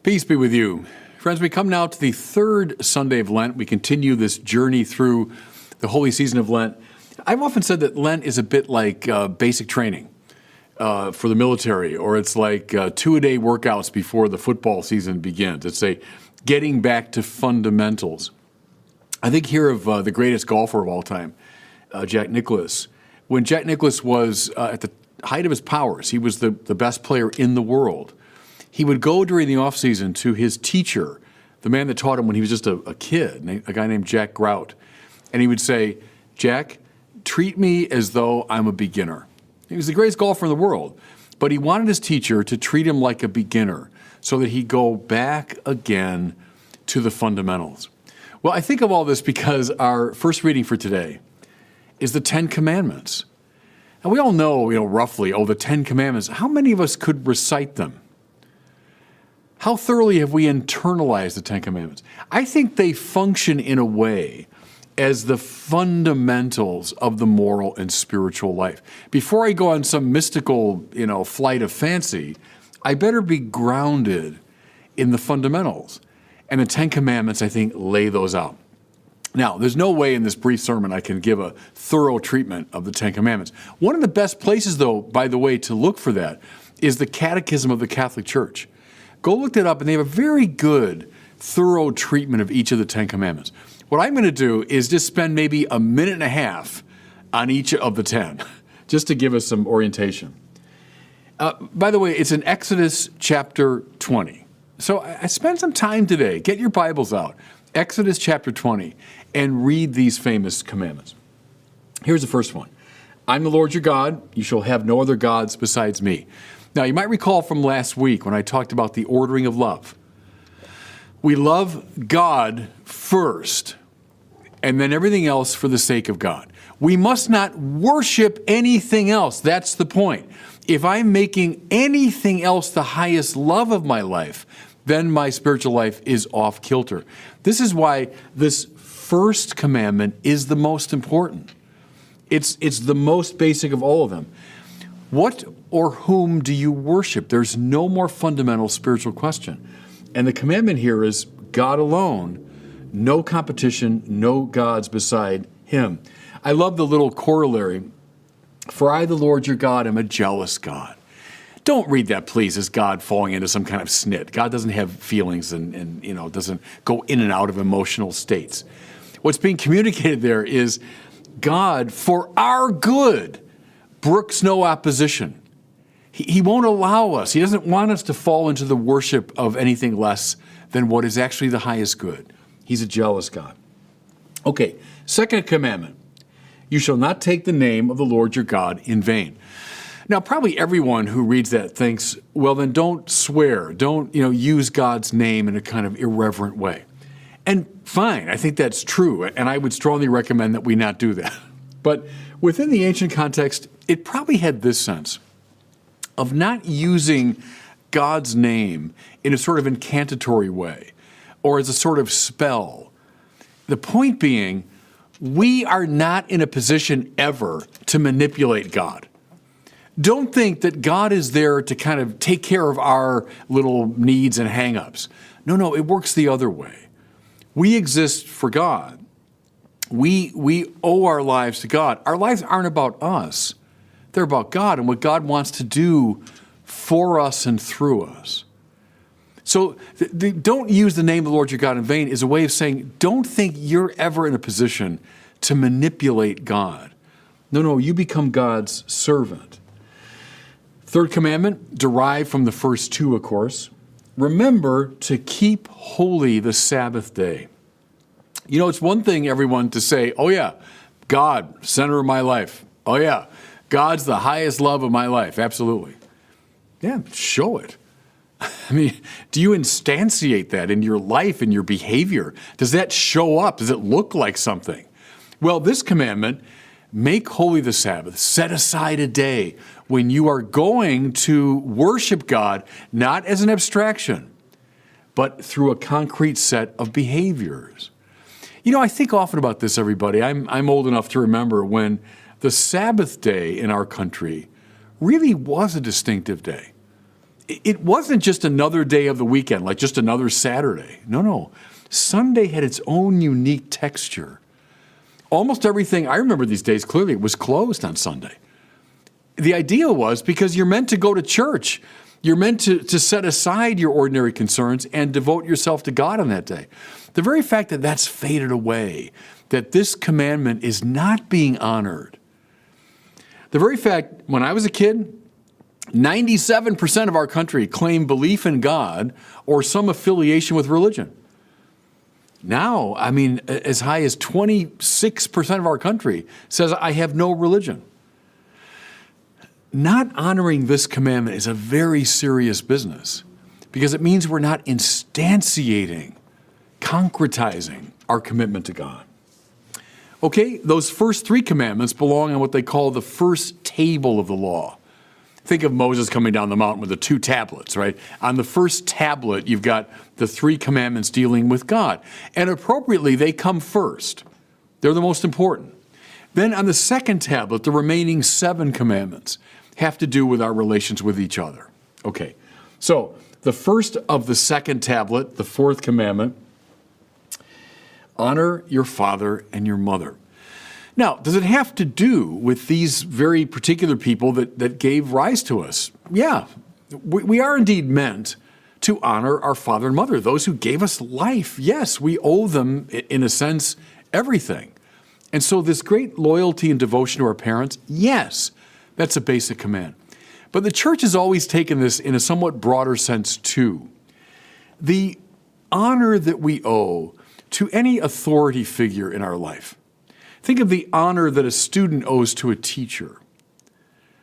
Peace be with you. Friends, we come now to the third Sunday of Lent. We continue this journey through the holy season of Lent. I've often said that Lent is a bit like basic training for the military, or it's like 2-a-day workouts before the football season begins. It's a getting back to fundamentals. I think here of the greatest golfer of all time, Jack Nicklaus. When Jack Nicklaus was at the height of his powers, he was the best player in the world. He would go during the off-season to his teacher, the man that taught him when he was just a kid, a guy named Jack Grout. And he would say, Jack, treat me as though I'm a beginner. He was the greatest golfer in the world, but he wanted his teacher to treat him like a beginner so that he'd go back again to the fundamentals. Well, I think of all this because our first reading for today is the Ten Commandments. And we all know, roughly, the Ten Commandments. How many of us could recite them? How thoroughly have we internalized the Ten Commandments? I think they function in a way as the fundamentals of the moral and spiritual life. Before I go on some mystical, flight of fancy, I better be grounded in the fundamentals. And the Ten Commandments, I think, lay those out. Now, there's no way in this brief sermon I can give a thorough treatment of the Ten Commandments. One of the best places, though, by the way, to look for that is the Catechism of the Catholic Church. Go look that up, and they have a very good, thorough treatment of each of the Ten Commandments. What I'm going to do is just spend maybe a minute and a half on each of the 10, just to give us some orientation. By the way, it's in Exodus chapter 20. So I spent some time today. Get your Bibles out. Exodus chapter 20, and read these famous commandments. Here's the first one. I'm the Lord your God. You shall have no other gods besides me. Now, you might recall from last week when I talked about the ordering of love. We love God first, and then everything else for the sake of God. We must not worship anything else. That's the point. If I'm making anything else the highest love of my life, then my spiritual life is off kilter. This is why this first commandment is the most important. It's the most basic of all of them. What or whom do you worship? There's no more fundamental spiritual question. And the commandment here is God alone, no competition, no gods beside him. I love the little corollary. For I, the Lord your God, am a jealous God. Don't read that, please, as God falling into some kind of snit. God doesn't have feelings and doesn't go in and out of emotional states. What's being communicated there is God, for our good, brooks no opposition. He won't allow us. He doesn't want us to fall into the worship of anything less than what is actually the highest good. He's a jealous God. Okay, second commandment. You shall not take the name of the Lord your God in vain. Now, probably everyone who reads that thinks, well, then don't swear. Don't, use God's name in a kind of irreverent way. And fine, I think that's true. And I would strongly recommend that we not do that. But within the ancient context, it probably had this sense of not using God's name in a sort of incantatory way or as a sort of spell. The point being, we are not in a position ever to manipulate God. Don't think that God is there to kind of take care of our little needs and hang-ups. No, it works the other way. We exist for God. We owe our lives to God. Our lives aren't about us. They're about God and what God wants to do for us and through us. So don't use the name of the Lord your God in vain is a way of saying, don't think you're ever in a position to manipulate God. No, you become God's servant. Third commandment, derived from the first two, of course. Remember to keep holy the Sabbath day. It's one thing, everyone, to say, oh yeah, God, center of my life. Oh yeah, God's the highest love of my life. Absolutely. Yeah, show it. I mean, do you instantiate that in your life, in your behavior? Does that show up? Does it look like something? Well, this commandment, make holy the Sabbath, set aside a day when you are going to worship God, not as an abstraction, but through a concrete set of behaviors. I think often about this, everybody. I'm old enough to remember when the Sabbath day in our country really was a distinctive day. it wasn't just another day of the weekend, like just another Saturday. No. Sunday had its own unique texture. Almost everything, I remember these days clearly, was closed on Sunday. The idea was because you're meant to go to church. You're meant to set aside your ordinary concerns and devote yourself to God on that day. The very fact that that's faded away, that this commandment is not being honored. The very fact, when I was a kid, 97% of our country claimed belief in God or some affiliation with religion. Now, as high as 26% of our country says, I have no religion. Not honoring this commandment is a very serious business because it means we're not instantiating, concretizing our commitment to God. Okay, those first three commandments belong on what they call the first table of the law. Think of Moses coming down the mountain with the 2 tablets, right? On the first tablet, you've got the 3 commandments dealing with God. And appropriately, they come first. They're the most important. Then on the second tablet, the remaining 7 commandments have to do with our relations with each other. Okay, so the first of the second tablet, the 4th commandment, honor your father and your mother. Now, does it have to do with these very particular people that gave rise to us? Yeah, we are indeed meant to honor our father and mother, those who gave us life. Yes, we owe them, in a sense, everything. And so this great loyalty and devotion to our parents, yes, that's a basic command. But the church has always taken this in a somewhat broader sense, too. The honor that we owe to any authority figure in our life. Think of the honor that a student owes to a teacher,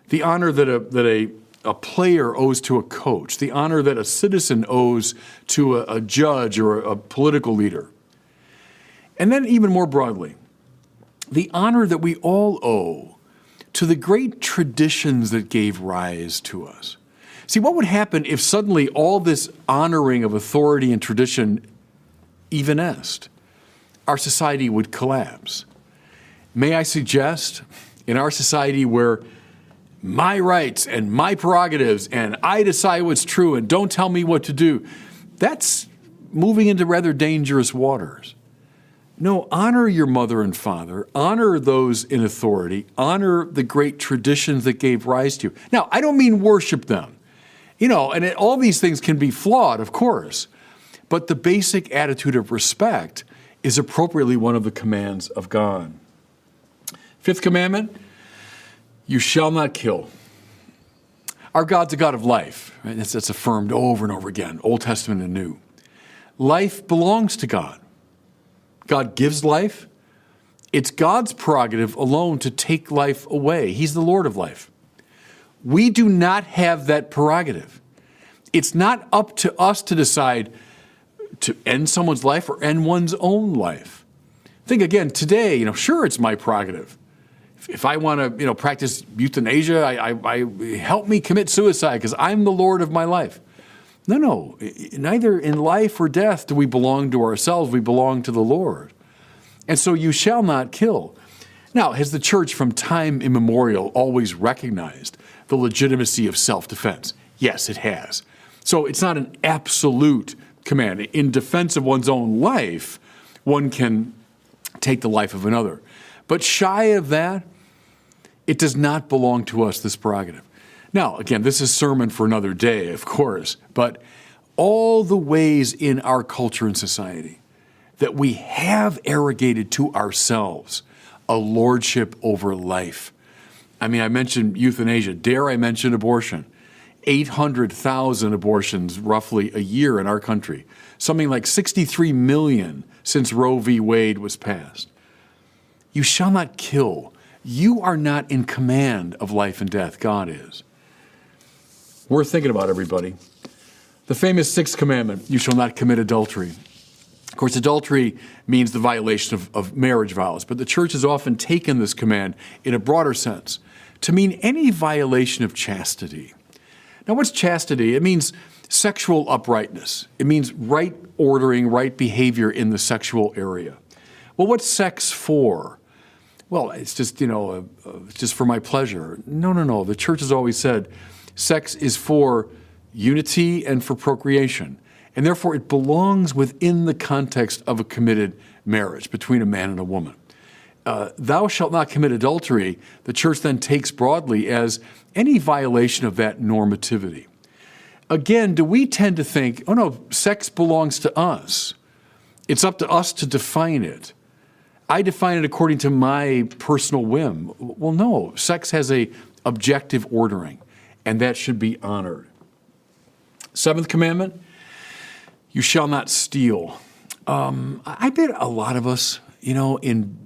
the honor that a player owes to a coach, the honor that a citizen owes to a judge or a political leader. And then even more broadly, the honor that we all owe to the great traditions that gave rise to us. See, what would happen if suddenly all this honoring of authority and tradition evanesced? Our society would collapse. May I suggest, in our society where my rights and my prerogatives and I decide what's true and don't tell me what to do, that's moving into rather dangerous waters. No, honor your mother and father, honor those in authority, honor the great traditions that gave rise to you. Now, I don't mean worship them, and all these things can be flawed, of course, but the basic attitude of respect is appropriately one of the commands of God. 5th commandment, you shall not kill. Our God's a God of life, right? That's affirmed over and over again, Old Testament and New. Life belongs to God. God gives life. It's God's prerogative alone to take life away. He's the Lord of life. We do not have that prerogative. It's not up to us to decide to end someone's life or end one's own life. Think again, today, sure, it's my prerogative. If I want to, practice euthanasia, I help me commit suicide because I'm the Lord of my life. No. Neither in life or death do we belong to ourselves. We belong to the Lord. And so you shall not kill. Now, has the church from time immemorial always recognized the legitimacy of self-defense? Yes, it has. So it's not an absolute command. In defense of one's own life, one can take the life of another. But shy of that, it does not belong to us, this prerogative. Now, again, this is sermon for another day, of course, but all the ways in our culture and society that we have arrogated to ourselves a lordship over life. I mentioned euthanasia. Dare I mention abortion? 800,000 abortions roughly a year in our country. Something like 63 million since Roe v. Wade was passed. You shall not kill. You are not in command of life and death. God is. Worth thinking about, everybody. The famous 6th commandment, you shall not commit adultery. Of course, adultery means the violation of marriage vows, but the church has often taken this command in a broader sense to mean any violation of chastity. Now, what's chastity? It means sexual uprightness. It means right ordering, right behavior in the sexual area. Well, what's sex for? Well, it's just, just for my pleasure. No. The church has always said sex is for unity and for procreation. And therefore, it belongs within the context of a committed marriage between a man and a woman. Thou shalt not commit adultery, the church then takes broadly as any violation of that normativity. Again, do we tend to think, oh no, sex belongs to us. It's up to us to define it. I define it according to my personal whim. Well, no, sex has a objective ordering, and that should be honored. Seventh commandment, you shall not steal. I bet a lot of us, in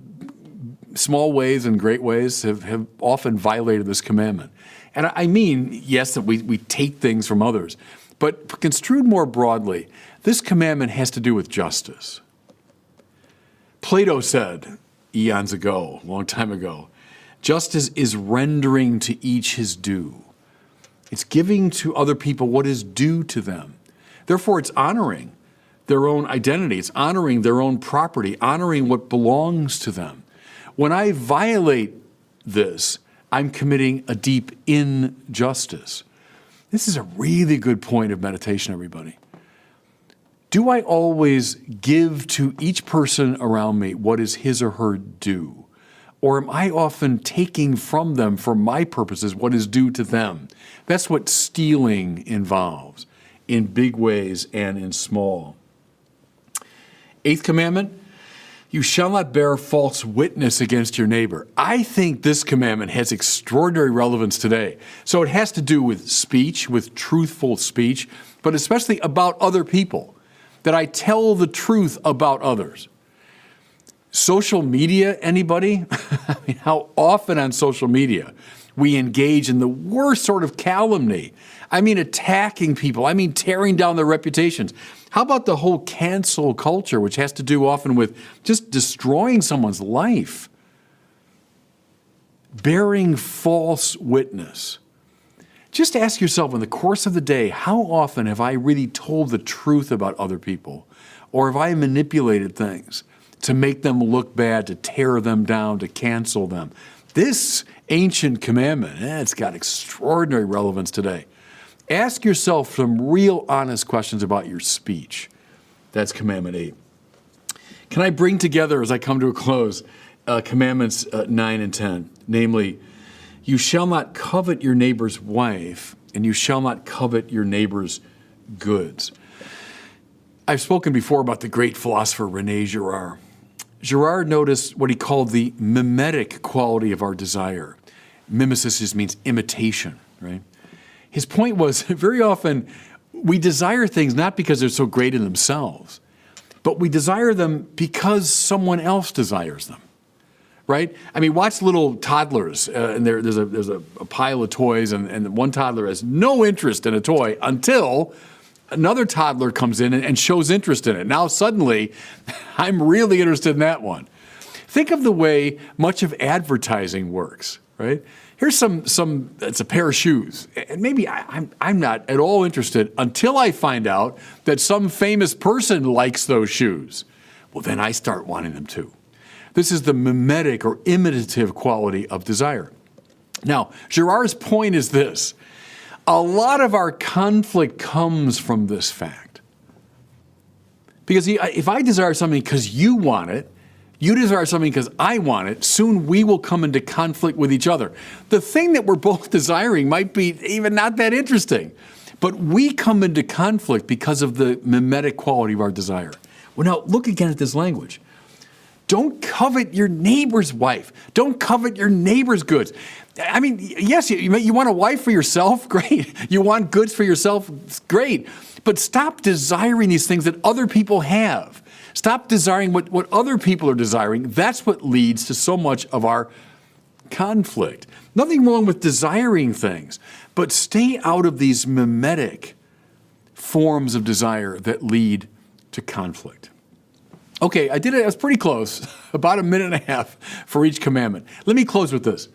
small ways and great ways have often violated this commandment. And I mean, yes, that we take things from others, but construed more broadly, this commandment has to do with justice. Plato said, eons ago, a long time ago, justice is rendering to each his due. It's giving to other people what is due to them. Therefore, it's honoring their own identity. It's honoring their own property, honoring what belongs to them. When I violate this, I'm committing a deep injustice. This is a really good point of meditation, everybody. Do I always give to each person around me what is his or her due? Or am I often taking from them, for my purposes, what is due to them? That's what stealing involves, in big ways and in small. Eighth commandment, you shall not bear false witness against your neighbor. I think this commandment has extraordinary relevance today. So it has to do with speech, with truthful speech, but especially about other people, that I tell the truth about others. Social media, anybody? I mean, how often on social media we engage in the worst sort of calumny. I mean, attacking people. I mean, tearing down their reputations. How about the whole cancel culture, which has to do often with just destroying someone's life? Bearing false witness. Just ask yourself in the course of the day, how often have I really told the truth about other people? Or have I manipulated things to make them look bad, to tear them down, to cancel them? This ancient commandment, it's got extraordinary relevance today. Ask yourself some real honest questions about your speech. That's commandment 8. Can I bring together, as I come to a close, commandments 9 and 10? Namely, you shall not covet your neighbor's wife, and you shall not covet your neighbor's goods. I've spoken before about the great philosopher René Girard. Girard noticed what he called the mimetic quality of our desire. Mimesis just means imitation, right? His point was, very often, we desire things not because they're so great in themselves, but we desire them because someone else desires them, right? I mean, watch little toddlers, and there's a pile of toys, and one toddler has no interest in a toy until another toddler comes in and shows interest in it. Now suddenly, I'm really interested in that one. Think of the way much of advertising works, right? Here's it's a pair of shoes. And maybe I'm not at all interested until I find out that some famous person likes those shoes. Well, then I start wanting them too. This is the mimetic or imitative quality of desire. Now, Girard's point is this. A lot of our conflict comes from this fact. Because if I desire something because you want it, you desire something because I want it, soon we will come into conflict with each other. The thing that we're both desiring might be even not that interesting, but we come into conflict because of the mimetic quality of our desire. Well, now look again at this language. Don't covet your neighbor's wife. Don't covet your neighbor's goods. I mean, yes, you want a wife for yourself? Great. You want goods for yourself? Great. But stop desiring these things that other people have. Stop desiring what other people are desiring. That's what leads to so much of our conflict. Nothing wrong with desiring things, but stay out of these mimetic forms of desire that lead to conflict. Okay, I did it. I was pretty close, about a minute and a half for each commandment. Let me close with this.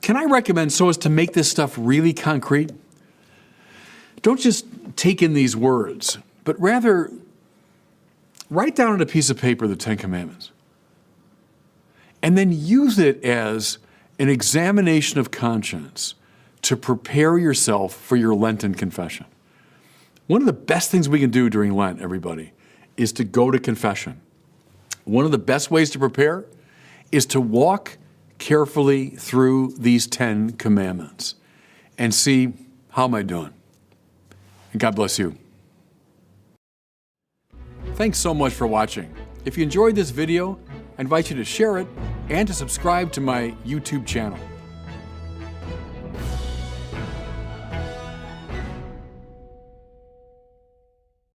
Can I recommend, so as to make this stuff really concrete, don't just take in these words, but rather write down on a piece of paper the 10 Commandments, and then use it as an examination of conscience to prepare yourself for your Lenten confession. One of the best things we can do during Lent, everybody, is to go to confession. One of the best ways to prepare is to walk carefully through these 10 commandments and see, how am I doing? And God bless you. Thanks so much for watching. If you enjoyed this video, I invite you to share it and to subscribe to my YouTube channel.